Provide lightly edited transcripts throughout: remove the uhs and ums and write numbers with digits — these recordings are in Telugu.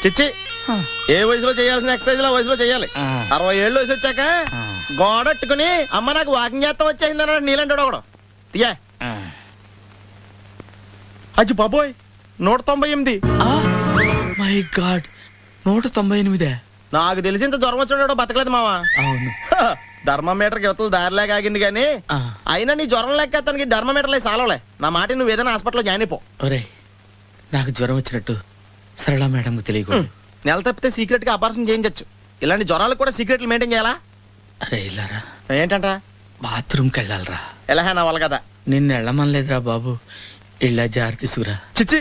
చిచ్చి, ఏ వయసులో చేయాల్సిన ఎక్సర్సైజ్ ఆ వయసులో చేయాలి. 60 ఏళ్ళు వయసు వచ్చాక గోడట్టుకుని అమ్మ నాకు వాకింగ్ చేస్తా వచ్చేసింది అన్నాడు నీలంటాడు ఒకడు. తీయా అచ్చి బాబోయ్ 198. My God 198. నాకు తెలిసి ఇంత జ్వరం వచ్చాడో బతకలేదు మావా. అవును, ధర్మమీటర్కి యువతలు దారిలాగా ఆగింది కానీ అయినా నీ జ్వరం లెక్క అతనికి ధర్మమీటర్లే సాలవలే. నా మాట నువ్వు ఏదైనా హాస్పిటల్లో జాయిన్ అయిపో. ఒరే నాకు జ్వరం వచ్చినట్టు సరళ మేడం తెలియకూడదు. నెల తప్పితే సీక్రెట్ గా ఆపరేషన్ చేయించచ్చు. ఇలాంటి జ్వరాలకు కూడా సీక్రెట్లు మెయింటైన్ చేయాలా? అరే ఇల్లారా, ఏంటంట? బాత్రూమ్కి వెళ్ళాలరా. ఎలా నా వాళ్ళ కదా నిన్ను వెళ్ళమనలేదురా బాబు, ఇళ్ళ జారి తీసుకురా. చిచ్చి,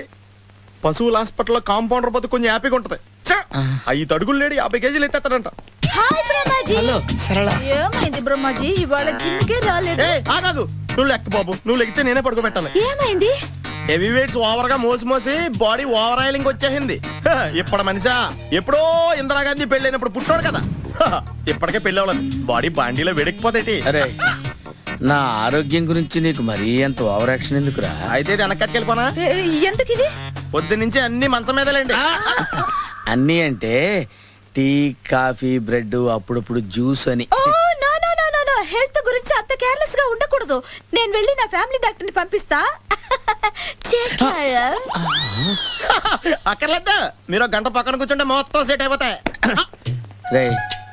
పశువుల హాస్పిటల్లో కాంపౌండర్ పోతే కొంచెం హ్యాపీగా ఉంటది. 5 అడుగులు లేడి 50 కేజీలు ఎత్తేస్తాడంట. హలో సరళ. ఏమైంది బ్రహ్మాజీ, ఇవాళ జిమ్కే రాలేదు? ఆగాదు, నువ్వు లెక్క బాబు. నువ్వు లెక్కితే నేనే పడుకోబెట్టాను. ఏమైంది? హెవీ వెయిట్స్ ఓవర్ గా మోసి మోసి బాడీ ఓవర్ ఆయిలింగ్ వచ్చేసింది. ఇప్పుడు మనిషా ఎప్పుడో ఇందిరాగాంధీ పెళ్ళైనప్పుడు పుట్టాడు కదా, ఇప్పటికే పెళ్ళి అవ్వలేదు. బాడీ బాండీలో వెడికిపోతేటి. అరే నా ఆరోగ్యం గురించి నీకు మరీ అంత ఓవర్ యాక్షన్ ఎందుకురా? అయితే ఇది వెనక్కడికెళ్ళిపోనా? ఎందుకు ఇది? పొద్దు నుంచి అన్ని మంచం మీదలేండి. అన్నీ అంటే టీ, కాఫీ, బ్రెడ్, అప్పుడప్పుడు జ్యూస్ అని. హెల్త్ గురించి అంత కేర్లెస్ గా ఉండకూడదు. నేను వెళ్ళి నా ఫ్యామిలీ డాక్టర్ ని పంపిస్తా. అక్కర్లేదు, మీరు గంట పక్కన కూర్చుంటే మొత్తం సెట్ అయిపోతాయి. రే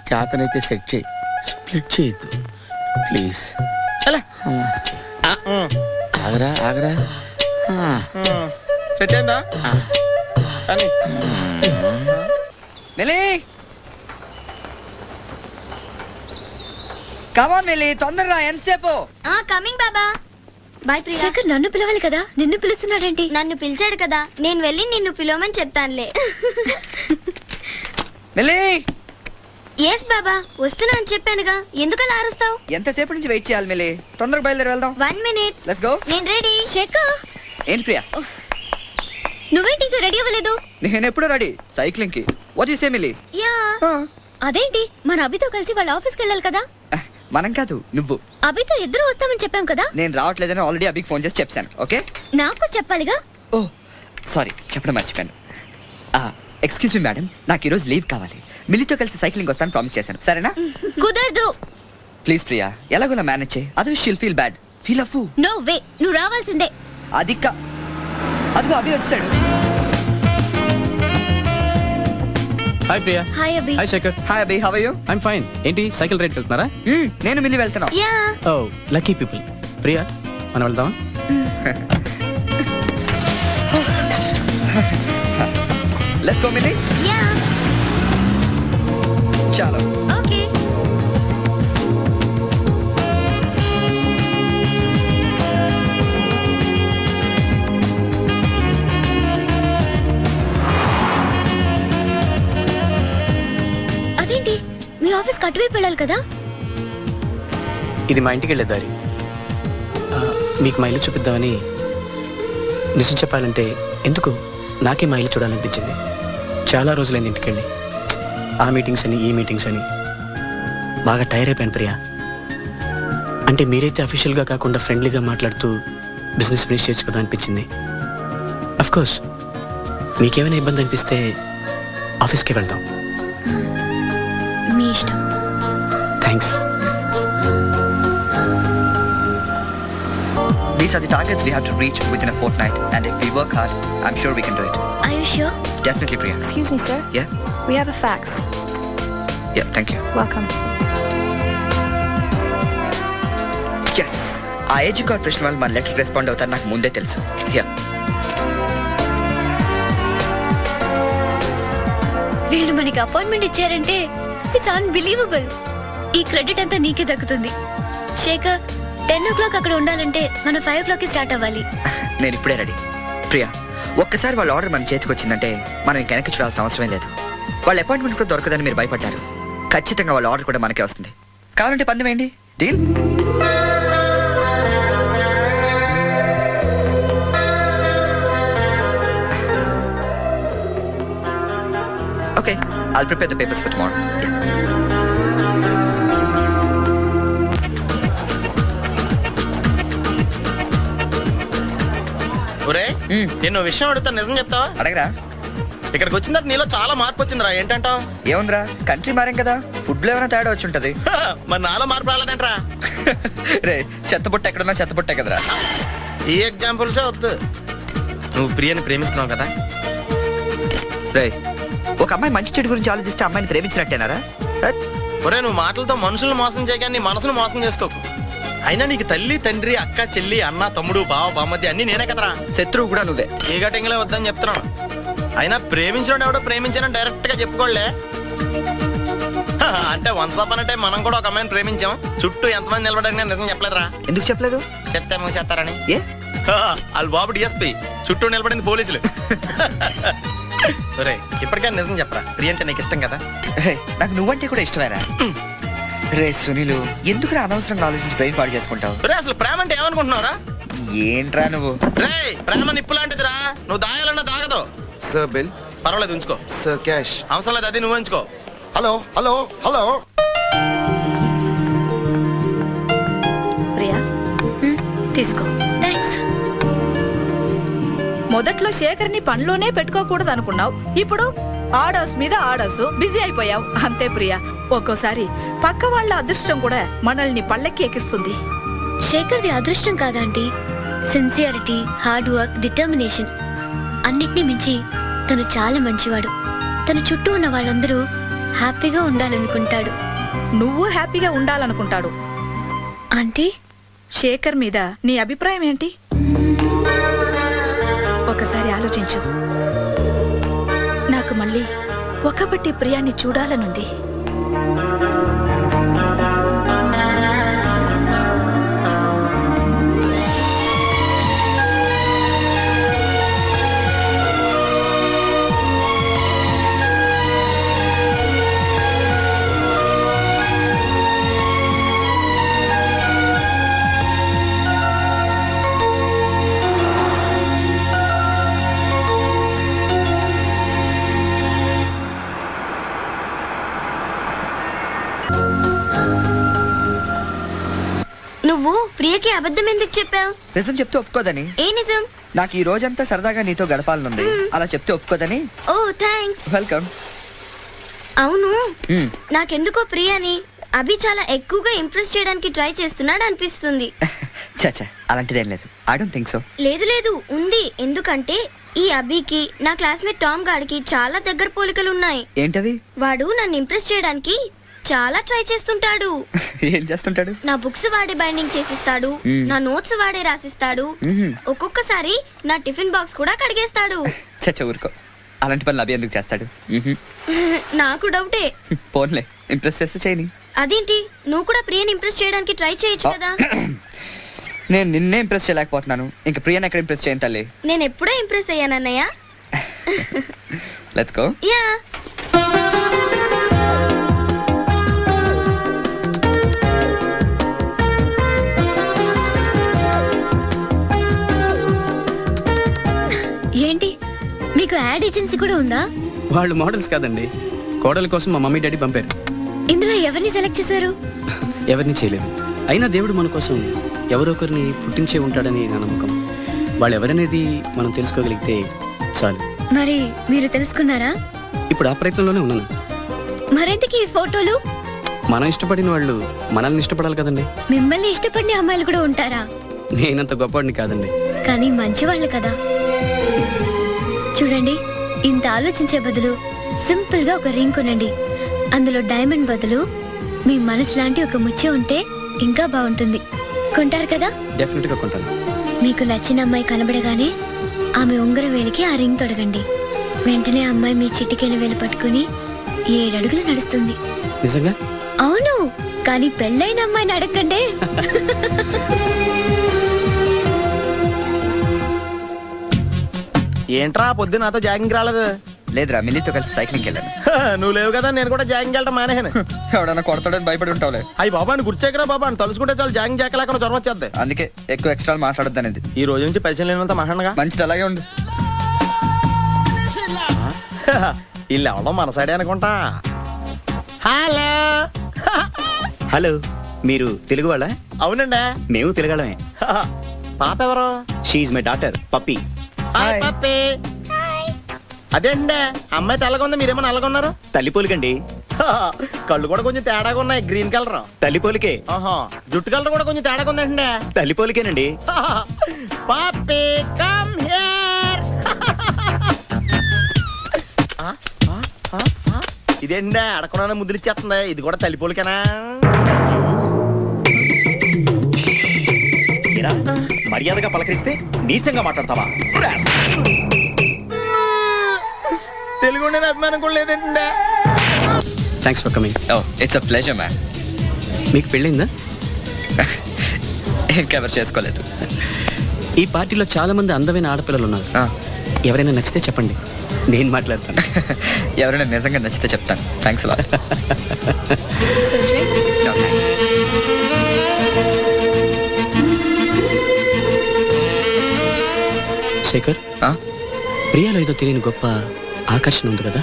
చేతనైతే సెట్ చేయి, స్ప్లిట్ చేయొద్దు ప్లీజ్. ఆగరా ఆగరా. సెట్ అయిందా? కమాన్ మిలి, తొందరగా ఎంతసేపు? కమింగ్ బాబా. బాయ్ ప్రియా. శేఖర్ నన్ను పిలవాలి కదా, నిన్ను పిలుస్తున్నాడేంటి? నన్ను పిలిచాడు కదా, నేను వెళ్ళి నిన్ను పిలవమని చెప్తానులే. మిలి. ఎస్ బాబా, వస్తున్నా అని చెప్పానుగా, ఎందుకలా అరుస్తావు? ఎంతసేపు నుంచి వెయిట్ చేయాలి మిలి? తొందరగా బయలుదేరి వెళ్దాం. 1 minute. Let's go. నేను రెడీ. శేఖర్ ఏంటి ప్రియా? నువ్వేంటి ఇంకా రెడీ అవ్వలేదు? నేను ఎప్పుడు రెడీ సైక్లింగ్ కి. What you say Mili? Yeah. అదేంటి మన అభితో కలిసి వాళ్ళ ఆఫీస్కి వెళ్ళాలి కదా? మనం కాదు, నువ్వు. అభితో ఇద్దరు వస్తామని చెప్పాం కదా. నేను రావట్లేదని ఆల్రెడీ అభికి ఫోన్ చేసి చెప్పాను. ఓకే నాకు చెప్పాలిగా. ఓ సారీ, చెప్పడం మర్చిపోయాను. ఎక్స్క్యూజ్ మీ మేడం, నాకు ఈరోజు లీవ్ కావాలి. మిలితో కలిసి సైక్లింగ్ వస్తాను ప్రామిస్ చేశాను, సరేనా? కుదరదు. ప్లీజ్ ప్రియా, ఎలాగోలా మేనేజ్ చేయి. అదే షీల్ ఫీల్ బ్యాడ్. ఫీల్ అవ్వు. నో వే, నువ్వు రావాల్సిందే. అదిగో అభి వచ్చాడు. Hi Priya. Hi Abhi. Hi Shekhar. Hi Abhi, how are you? I'm fine. ఏంటి సైకిల్ రైడ్ వెళ్తున్నారా? నేను మిలి వెళ్తున్నా. Yeah. Oh lucky people. Priya మనం వెళ్దామా? Let's go Mili. యా. చలో. ఓకే. అదేంటి మీ ఆఫీస్ కట్టువైపు వెళ్ళాలి కదా? ఇది మా ఇంటికి వెళ్ళే దారి. మీకు మా ఇల్లు చూపిద్దామని. నిజం చెప్పాలంటే ఎందుకు నాకే మా ఇల్లు చూడాలనిపించింది. చాలా రోజులైంది ఇంటికి వెళ్ళి. ఆ మీటింగ్స్ అని ఈ మీటింగ్స్ అని బాగా టైర్ అయిపోయాను ప్రియా. అంటే మీరైతే అఫీషియల్గా కాకుండా ఫ్రెండ్లీగా మాట్లాడుతూ బిజినెస్ ఫినిష్ చేయొచ్చు కదా అనిపించింది. అఫ్కోర్స్ మీకేమైనా ఇబ్బంది అనిపిస్తే ఆఫీస్కి వెళ్దాం. మీ ఇష్టం. Thanks. These are the targets we have to reach within a fortnight, and if we work hard, I'm sure we can do it. Are you sure? Definitely, Priya. Excuse me, sir. Yeah? We have a fax. Yeah, thank you. Welcome. Yes. ఆ ఏజ్ కార్పొరేషన్ వాళ్ళు మన లెటర్ రెస్పాండ్ అవుతారు నాకు ముందే తెలుసు. Yeah. వీళ్ళు మనకి అపాయింట్మెంట్ ఇచ్చారంటే ఇట్స్ అన్బిలీవబుల్. ఈ క్రెడిట్ అంతా నీకే దక్కుతుంది. శేఖర్ 10 o'clock అక్కడ ఉండాలంటే మనం 5 o'clock స్టార్ట్ అవ్వాలి. నేను ఇప్పుడే రెడీ. ప్రియా, ఒక్కసారి వాళ్ళ ఆర్డర్ మన చేతికి వచ్చిందంటే మనం ఇంక వెనక్కి చూడాల్సిన అవసరమే లేదు. వాళ్ళ అపాయింట్మెంట్ కూడా దొరకదని మీరు భయపడ్డారు. ఖచ్చితంగా వాళ్ళ ఆర్డర్ కూడా మనకే వస్తుంది. కావాలంటే పందెం వేయండి. Deal? Okay, I'll prepare the papers for tomorrow. Yeah. ఒరే మ్. నేను విషయం అడుగుతా, నిజం చెప్తావా? అడగరా. ఇక్కడికి వచ్చిన తర్వాత నీలో చాలా మార్పు వచ్చిందిరా. ఏంటంటావు? ఏముందిరా, కంట్రీ మారేం కదా, ఫుడ్ లో ఏమైనా తేడా వచ్చి ఉంటది. మరి నాలో మార్పు రాలేదంట్రా. రే, చెత్తబుట్ట ఎక్కడున్నా చెత్తబుట్టే కదరా. ఈ ఎగ్జాంపుల్సే వద్దు. నువ్వు ప్రియని ప్రేమిస్తున్నావు కదా? రే, ఒక అమ్మాయి మంచి చెడు గురించి ఆలోచిస్తే అమ్మాయిని ప్రేమించినట్టేనారా? ఒరే, నువ్వు మాటలతో మనుషులను మోసం చేయగా నీ మనసును మోసం చేసుకోకు. అయినా నీకు తల్లి, తండ్రి, అక్క, చెల్లి, అన్న, తమ్ముడు, బావ, బామ్మద్ది అన్ని నేనే కదరా. శత్రువు కూడా నువ్వే. ఏ గటింగ్లే వద్దని చెప్తున్నాను. అయినా ప్రేమించడం ఎవడో ప్రేమించానని డైరెక్ట్ గా చెప్పుకోలే. అంటే వన్స్ అపాన్ అంటే మనం కూడా ఒక అమ్మాయిని ప్రేమించాం. చుట్టూ ఎంతమంది నిలబడని నేను నిజం చెప్పలేదురా. ఎందుకు చెప్పలేదు? చెప్తే మూసేస్తారని. ఏ? వాళ్ళ బాబు డిఎస్పీ, చుట్టూ నిలబడింది పోలీసులు. ఒరే, ఇప్పటికే నిజం చెప్పరా, ప్రియ అంటే నీకు ఇష్టం కదా? రే, నాకు నువ్వంటే కూడా ఇష్టమేరా. రే సునీలు, ఎందుకురా అనవసరంగా ఆలోచించి బ్రెయిన్ పాడు చేసుకుంటావు? ఒరే, అసలు ప్రేమ అంటే ఏమనుకుంటున్నావురా? ఏంట్రా నువ్వు? రే, ప్రేమ నిప్పు లాంటిదిరా. నువ్వు దాయాలన్నా దాగదు. Sir bill. పర్వాలేదు, ఉంచుకో. Sir cash. అవసరం లేదు, అది నువ్వు ఉంచుకో. Hello hello hello. ప్రియా తీసుకో. థ్యాంక్స్. మొదట్లో శేఖర్ని పనిలోనే పెట్టుకోకూడదు అనుకున్నావు, ఇప్పుడు ఆర్డర్స్ మీద ఆర్డర్స్ బిజీ అయిపోయావు. అంతే ప్రియా, ఒక్కోసారి పక్క వాళ్ళ అదృష్టం కూడా మనల్ని పళ్ళెక్కి ఎక్కిస్తుంది. శేఖర్ది అదృష్టం కాదంటీ, సిన్సియారిటీ, హార్డ్ వర్క్, డిటర్మినేషన్ అన్నిటినీ మించి తను చాలా మంచివాడు. తన చుట్టూ ఉన్న వాళ్ళందరూ హ్యాపీగా ఉండాలనుకుంటాడు. నువ్వు హ్యాపీగా ఉండాలనుకుంటాడు. ఆంటీ, శేఖర్ మీద నీ అభిప్రాయం ఏంటి? ఒకసారి ఆలోచించు. నాకు మళ్ళీ ఒకబట్టి ప్రియాని చూడాలనుంది. నువ్వు ప్రియకి అబద్ధం ఎందుకు చెప్పావు? నిజం చెప్తే ఒప్పుకోదని. ఏ నిజం? నాకు ఈ రోజంతా సరదాగా నీతో గడపాలనుంది. అలా చెప్తే ఒప్పుకోదని. ఓ థ్యాంక్స్. వెల్కమ్. అవును, నాకెందుకో ప్రియని అభి చాలా ఎక్కువగా ఇంప్రెస్ చేయడానికి ట్రై చేస్తున్నాడు అనిపిస్తుంది. చచ్చా, అలాంటిదేం లేదు. I don't think so. లేదు లేదు, ఉంది. ఎందుకంటే ఈ అభికి నా క్లాస్మేట్ టామ్ గాడికి చాలా దగ్గర పోలికలు ఉన్నాయి. ఏంటవి? వాడు నన్ను ఇంప్రెస్ చేయడానికి చాలా ట్రై చేస్తుంటాడు. ఏం చేస్తుంటాడు? నా బుక్స్ వాడే బైండింగ్ చేసిస్తాడు, నా నోట్స్ వాడే రాసిస్తాడు, ఒక్కొక్కసారి నా టిఫిన్ బాక్స్ కూడా కడిగేస్తాడు. చచ్చా, ఊరుకో. అలాంటి పనులు అవి ఎందుకు చేస్తాడు? నాకు డౌటే. పోన్లే, ఇంప్రెస్ చేస్తే చేయని. అదేంటి, నువ్వు కూడా ప్రియని ఇంప్రెస్ చేయడానికి ట్రై చేయొచ్చు కదా? నేను నిన్నే ఇంప్రెస్ చేయలేకపోతున్నాను, ఇంకా ప్రియని ఎక్కడ ఇంప్రెస్ చేయను తల్లి. నేను ఎప్పుడో ఇంప్రెస్ అయ్యానన్నయ్య. Let's go. యా. ఏంటి మీకు యాడ్ ఏజెన్సీ కూడా ఉందా? వాళ్ళు మోడల్స్ కాదండి, కోడల కోసం మా మమ్మీ డాడీ పంపారు. ఇందులో ఎవరిని సెలెక్ట్ చేశారు? ఎవరిని చేయలేము. అయినా దేవుడు మన కోసం ఎవరో ఒకరిని పుట్టించే ఉంటాడని నా నమ్మకం. వాళ్ళు ఎవరనేది మనం తెలుసుకోగలిగితే చాలు. మరి మీరు తెలుసుకున్నారా? ఇప్పుడు ఆ ప్రయత్నంలోనే ఉన్నాను. మరెందుకు ఈ ఫోటోలు? మనం ఇష్టపడిన వాళ్ళు మనల్ని ఇష్టపడాలి కదండి. మిమ్మల్ని ఇష్టపడిన అమ్మాయిలు కూడా ఉంటారా? నేనంత గొప్పవాడిని కాదండి. కానీ మంచివాళ్ళు కదా. చూడండి, ఇంత ఆలోచించే బదులు సింపుల్ గా ఒక రింగ్ కొనండి. అందులో డైమండ్ బదులు మీ మనసు లాంటి ఒక ముత్యం ఉంటే ఇంకా బాగుంటుంది. కొంటారు కదా? డెఫినెట్ గా కొంటాను. మీకు నచ్చిన అమ్మాయి కనబడగానే ఆమె ఉంగరం వేలికి ఆ రింగ్ తొడగండి. వెంటనే అమ్మాయి మీ చిటికెన వేలు పట్టుకుని 7 అడుగులు నడుస్తుంది. నిజంగా? అవును, కానీ పెళ్ళైన అమ్మాయిని అడగండి. ఏంట్రా పొద్దున్న నాతో జాగింగ్ రాలేదు? లేదురా, మిల్లితో కలిసి సైక్లింగ్ వెళ్ళాను. నువ్వు లేవు కదా, నేను కూడా జాగింగ్ వెళ్ళడం మానేహాను. ఎవడన్నా కొడతాడని భయపడి ఉంటావులే. అయ్యి బాబా, అని గుర్చేకరా బాబా, అని తలుసుకుంటే చాలు జాగింగ్ చేయలేకుండా జ్వరం వచ్చేద్ది. అందుకే ఎక్కువ ఎక్స్ట్రా మాట్లాడొద్దు అనేది. ఈ రోజు నుంచి పరిచయం లేనంత మహాన్గా మంచిది, అలాగే ఉండు. వీళ్ళు ఎవడం మన సైడే అనుకుంటా. హలో. హలో, మీరు తెలుగు వాళ్ళ? అవునండి, మేము తెలుగాళ్ళమే. పాప ఎవరు? She's my daughter Pappi. Hi Pappi. అదేంటే అమ్మాయి తెల్లగా ఉంది, మీరేమో నల్లగా ఉన్నారు. తల్లిపోలికండి. కళ్ళు కూడా కొంచెం తేడాగా ఉన్నాయి, గ్రీన్ కలర్. తల్లిపోలికే. ఆహా, జుట్టు కలర్ కూడా కొంచెం తేడాగా ఉందండి. తల్లిపోలికేనండి. పప్పి కమ్ హియర్. ఇదేంటే అడగకుండా ముద్దులు ఇచ్చేస్తుంది, ఇది కూడా తల్లిపోలికేనా? మీరా మర్యాదగా పలకరిస్తే నీచంగా మాట్లాడతావా? తెలుగు అభిమానం కూడా లేదంటే. Thanks for coming. Oh it's a pleasure ma'am. మీకు పెళ్ళిందా? ఇంకెవరు చేసుకోలేదు. ఈ పార్టీలో చాలా మంది అందమైన ఆడపిల్లలు ఉన్నారు. ఎవరైనా నచ్చితే చెప్పండి, నేను మాట్లాడతాను. ఎవరైనా నిజంగా నచ్చితే చెప్తాను. Thanks lot. So drink. No, thanks. Shekhar, ఆ? ప్రియాలో ఏదో తెలియని గొప్ప ఆకర్షణ ఉంది కదా.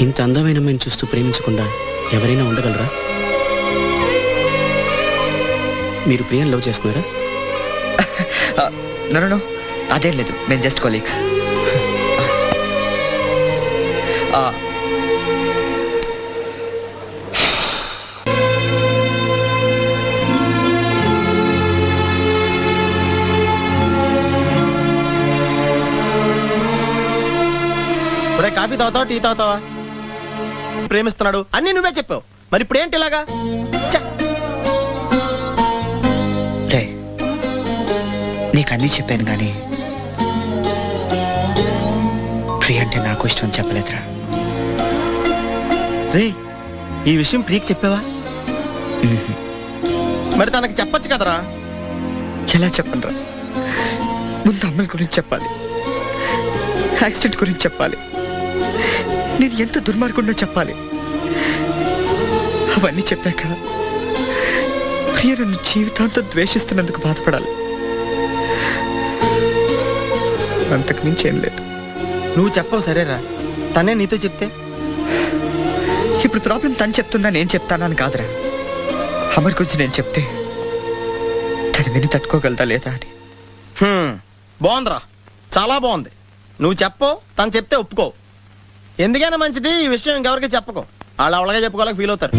ఇంత అందమైన అమ్మాయిని చూస్తూ ప్రేమించకుండా ఎవరైనా ఉండగలరా? మీరు ప్రియాని లవ్ చేస్తున్నారా? నో అదేం లేదు, మేము జస్ట్ కొలీగ్స్. కాఫీ తాగుతావా, టీ తాగుతావా? ప్రేమిస్తున్నాడు అన్ని నువ్వే చెప్పావు, మరి ఇప్పుడు ఏంటి ఇలాగా? రే నీకు అన్నీ చెప్పాను కానీ ప్రియ అంటే నాకు ఇష్టం అని చెప్పలేదురా. రే ఈ విషయం ప్రియకి చెప్పావా? మరి తనకి చెప్పొచ్చు కదరా. ఎలా చెప్పను రా? ముందు అమ్మాయి గురించి చెప్పాలి, యాక్సిడెంట్ గురించి చెప్పాలి, నేను ఎంత దుర్మార్గుండో చెప్పాలి. అవన్నీ చెప్పాక ప్రియ నన్ను జీవితాంతం ద్వేషిస్తున్నందుకు బాధపడాలి. అంతకు మించి ఏం లేదు. నువ్వు చెప్పవు సరేరా, తనే నీతో చెప్తే? ఇప్పుడు ప్రాబ్లం తను చెప్తుందా నేను చెప్తానా అని కాదురా, అమర్ గురించి నేను చెప్తే తను విని తట్టుకోగలదా లేదా అని. బాగుందిరా, చాలా బాగుంది. నువ్వు చెప్పవు, తను చెప్తే ఒప్పుకో. ఎందుకైనా మంచిది ఈ విషయం ఇంకెవరికి చెప్పకు, వాళ్ళు అవలగా చెప్పుకోలేక ఫీల్ అవుతారు.